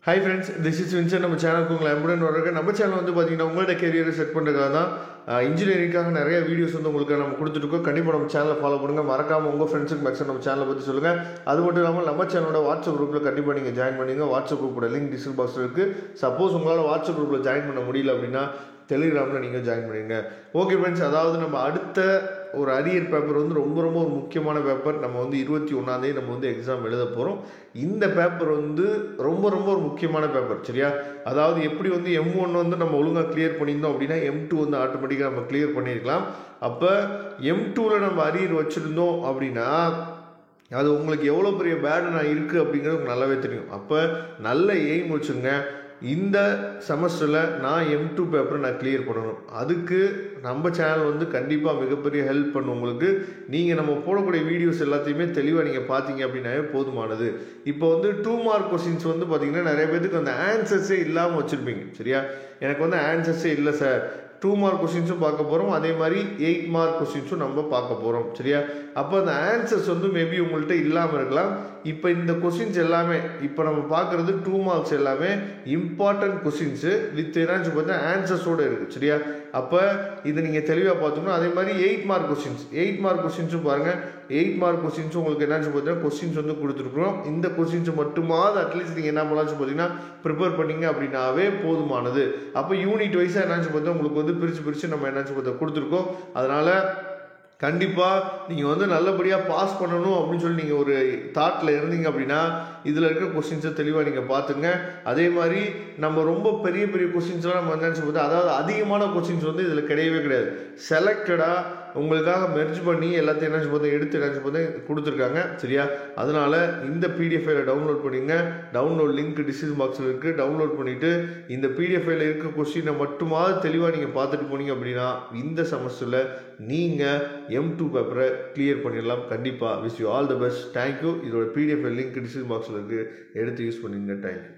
Hi friends, this is Vincent. நம்ம சேனலுக்கு உங்களை அன்புடன் வரவேற்கிறேன். நம்ம சேனல் வந்து பார்த்தீங்கன்னா உங்களோட கெரியரை செட் பண்ணுறதுக்காக தான் இன்ஜினியரிங்காக நிறைய வீடியோஸ் வந்து உங்களுக்கு நம்ம கொடுத்துருக்கோம். கண்டிப்பாக நம்ம சேனலை ஃபாலோ பண்ணுங்கள். மறக்காமல் உங்கள் ஃப்ரெண்ட்ஸுக்கு மேக்ஸிமம் நம்ம சேனலை பற்றி சொல்லுங்கள். அது மட்டும் இல்லாமல் நம்ம சேனலோட வாட்ஸ்அப் குரூப்பில் கண்டிப்பாக நீங்கள் ஜாயின் பண்ணிங்க. வாட்ஸ்அப் குரூப்போட லிங்க் டிஸ்கிரிப்ஷன் பாக்ஸில் இருக்குது. சப்போஸ் உங்களால் வாட்ஸ்அப் குரூப்பில் ஜாயின் பண்ண முடியல அப்படின்னா டெலிகிராமில் நீங்கள் ஜாயின் பண்ணிடுங்க. ஓகே ஃப்ரெண்ட்ஸ், அதாவது நம்ம அடுத்த ஒரு அரியர் பேப்பர் வந்து ரொம்ப ஒரு முக்கியமான பேப்பர். நம்ம வந்து 21ஆம் நம்ம வந்து எக்ஸாம் எழுத போகிறோம். இந்த பேப்பர் வந்து ரொம்ப ஒரு முக்கியமான பேப்பர், சரியா? அதாவது எப்படி வந்து M1 வந்து நம்ம ஒழுங்காக கிளியர் பண்ணியிருந்தோம் அப்படின்னா M2 வந்து ஆட்டோமேட்டிக்காக நம்ம கிளியர் பண்ணியிருக்கலாம். அப்போ M2ல் நம்ம அரியர் வச்சுருந்தோம் அப்படின்னா அது உங்களுக்கு எவ்வளோ பெரிய பேர்டனாக இருக்குது அப்படிங்கிறது உங்களுக்கு நல்லாவே தெரியும். அப்போ நல்ல எய்ம் வச்சுருங்க. இந்த செமஸ்டரில் நான் M2 பேப்பரை நான் கிளியர் பண்ணணும். அதுக்கு நம்ம சேனல் வந்து கண்டிப்பாக மிகப்பெரிய ஹெல்ப் பண்ணும் உங்களுக்கு. நீங்கள் நம்ம போடக்கூடிய வீடியோஸ் எல்லாத்தையுமே தெளிவாக நீங்கள் பார்த்தீங்க அப்படின்னாவே போதுமானது. இப்போ வந்து 2 மார்க் கொஸ்டின்ஸ் வந்து பார்த்தீங்கன்னா நிறைய பேருக்கு அந்த ஆன்சர்ஸே இல்லாமல் வச்சுருப்பீங்க, சரியா? எனக்கு வந்து ஆன்சர்ஸே இல்லை சார். 2 மார்க் கொஸ்டின்ஸும் பார்க்க போகிறோம், அதே மாதிரி 8 மார்க் கொஸ்டின்ஸும் நம்ம பார்க்க போகிறோம், சரியா? அப்போ அந்த ஆன்சர்ஸ் வந்து மேபி உங்கள்கிட்ட இல்லாமல் இருக்கலாம். இப்போ இந்த கொஸ்டின்ஸ் எல்லாமே இப்போ நம்ம பார்க்குறது 2 மார்க்ஸ் எல்லாமே இம்பார்ட்டன்ட் கொஸ்டின்ஸு வித் என்னாச்சு பார்த்தா ஆன்சர்ஸோடு இருக்குது, சரியா? அப்போ இதை நீங்கள் தெளிவாக பார்த்துக்கணும். அதே மாதிரி 8 மார்க் கொஸ்டின்ஸும் பாருங்கள். 8 மார்க் கொஸ்டின்ஸும் உங்களுக்கு என்னாச்சு பார்த்தீங்கன்னா கொஸ்டின்ஸ் வந்து கொடுத்துருக்குறோம். இந்த கொஸ்டின்ஸ் மட்டுமாவது அட்லீஸ்ட் நீங்கள் என்ன பண்ணலாச்சு பார்த்தீங்கன்னா ப்ரிப்பேர் பண்ணிங்க அப்படின்னாவே போதுமானது. அப்போ யூனிட் வைஸாக என்னாச்சு பார்த்தா உங்களுக்கு வந்து பிரித்து நம்ம என்னாச்சு பார்த்தா கொடுத்துருக்கோம். அதனால் கண்டிப்பாக நீங்கள் வந்து நல்லபடியாக பாஸ் பண்ணணும் அப்படின்னு சொல்லி நீங்கள் ஒரு தாட்டில் இருந்தீங்க அப்படின்னா இதில் இருக்க கொஸ்டின்ஸை தெளிவாக நீங்கள் பார்த்துங்க. அதே மாதிரி நம்ம ரொம்ப பெரிய கொஸ்டின்ஸ்லாம் நம்ம என்னன்னு பார்த்தா அதாவது அதிகமான கொஸ்டின்ஸ் வந்து இதில் கிடையாது. செலக்டடாக உங்களுக்காக மெர்ஜ் பண்ணி எல்லாத்தையும் என்னாச்சு பார்த்தா எடுத்து கொடுத்துருக்காங்க, சரியா? அதனால் இந்த PDF ஃபைலை டவுன்லோட் பண்ணிங்க. டவுன்லோட் லிங்க் டிஸ்கிரிப்ஷன் பாக்ஸில் இருக்குது. டவுன்லோட் பண்ணிவிட்டு இந்த PDF ஃபைலில் இருக்க கொஸ்டினை மட்டுமாவது தெளிவாக நீங்கள் பார்த்துட்டு போனீங்க அப்படின்னா இந்த செமஸ்டரில் நீங்கள் M2 பேப்பரை கிளியர் பண்ணிடலாம். கண்டிப்பாக. Wish you all the best. Thank you. இதோட PDF லிங்க் டிஸ்கிரிப்ஷன் பாக்ஸில் இருக்குது, எடுத்து யூஸ் பண்ணிங்க. தேங்க்யூ.